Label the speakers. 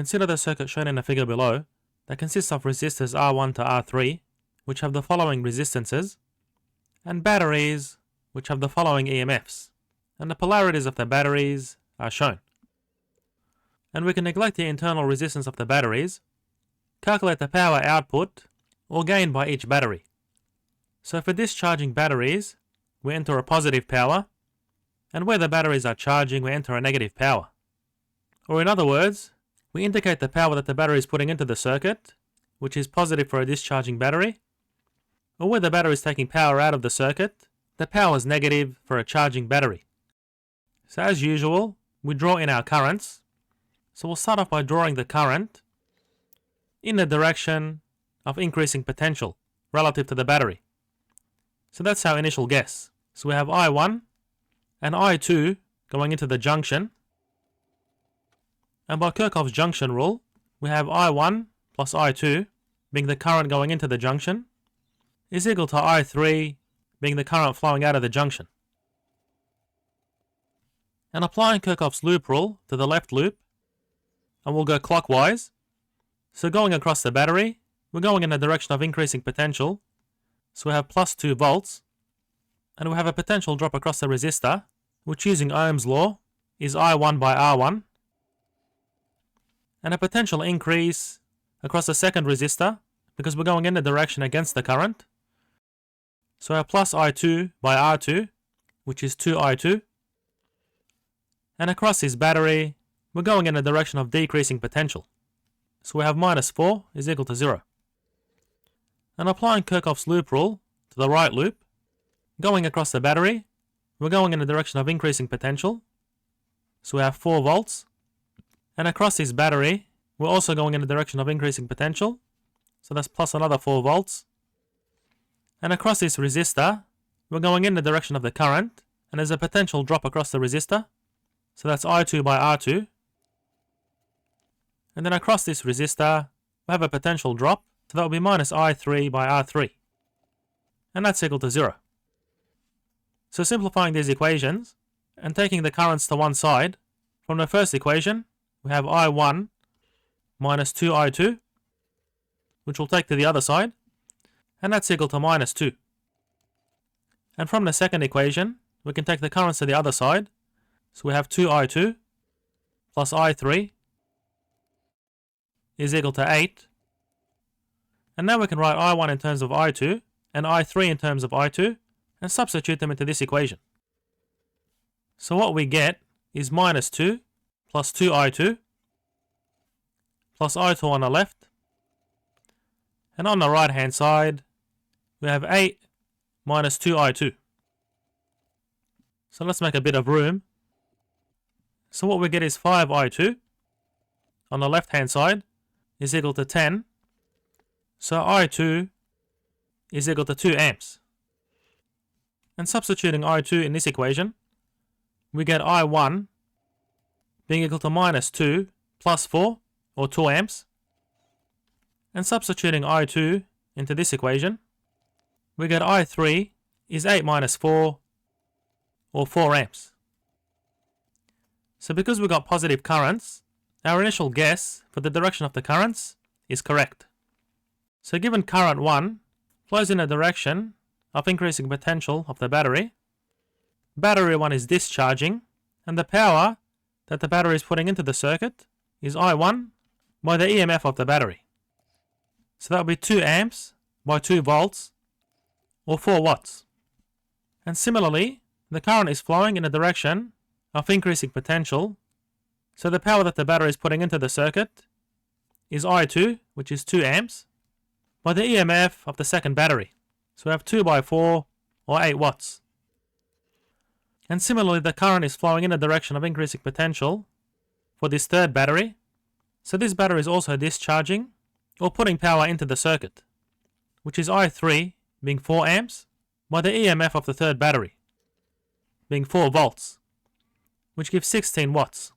Speaker 1: Consider the circuit shown in the figure below that consists of resistors R1 to R3, which have the following resistances, and batteries, which have the following EMFs, and the polarities of the batteries are shown. And we can neglect the internal resistance of the batteries, calculate the power output or gain by each battery. So for discharging batteries, we enter a positive power, and where the batteries are charging, we enter a negative power. Or in other words, we indicate the power that the battery is putting into the circuit, which is positive for a discharging battery, or where the battery is taking power out of the circuit, the power is negative for a charging battery. So as usual, we draw in our currents. So we'll start off by drawing the current in the direction of increasing potential relative to the battery. So that's our initial guess. So we have I1 and I2 going into the junction. And by Kirchhoff's junction rule, we have I1 plus I2 being the current going into the junction is equal to I3 being the current flowing out of the junction. And applying Kirchhoff's loop rule to the left loop, and we'll go clockwise. So going across the battery, we're going in the direction of increasing potential. So we have plus 2 volts, and we have a potential drop across the resistor, which using Ohm's law is I1 by R1, and a potential increase across the second resistor because we're going in the direction against the current. So our plus I2 by R2, which is 2I2, and across this battery, we're going in the direction of decreasing potential. So we have minus 4 is equal to 0. And applying Kirchhoff's loop rule to the right loop, going across the battery, we're going in the direction of increasing potential. So we have 4 volts. And across this battery, we're also going in the direction of increasing potential. So that's plus another 4 volts. And across this resistor, we're going in the direction of the current, and there's a potential drop across the resistor. So that's I2 by R2. And then across this resistor, we have a potential drop, so that will be minus I3 by R3. And that's equal to 0. So simplifying these equations, and taking the currents to one side, from the first equation, we have I1 minus 2I2, which we'll take to the other side, and that's equal to minus 2. And from the second equation, we can take the currents to the other side, so we have 2I2 plus I3 is equal to 8. And now we can write I1 in terms of I2 and I3 in terms of I2 and substitute them into this equation. So what we get is minus 2 plus 2I2 plus I2 on the left, and on the right hand side we have 8 minus 2I2. So let's make a bit of room. So what we get is 5I2 on the left hand side is equal to 10. So I2 is equal to 2 amps. And substituting I2 in this equation, we get I1 being equal to minus 2 plus 4, or 2 amps. And substituting I2 into this equation, we get I3 is 8 minus 4, or 4 amps. So because we got positive currents, our initial guess for the direction of the currents is correct. So given current 1 flows in a direction of increasing potential of the battery, battery 1 is discharging, and the power that the battery is putting into the circuit is I1 by the EMF of the battery. So that will be 2 amps by 2 volts, or 4 watts. And similarly, the current is flowing in a direction of increasing potential, so the power that the battery is putting into the circuit is I2, which is 2 amps, by the EMF of the second battery. So we have 2 by 4, or 8 watts. And similarly, the current is flowing in a direction of increasing potential for this third battery. So this battery is also discharging, or putting power into the circuit, which is I3 being 4 amps, by the EMF of the third battery, being 4 volts, which gives 16 watts.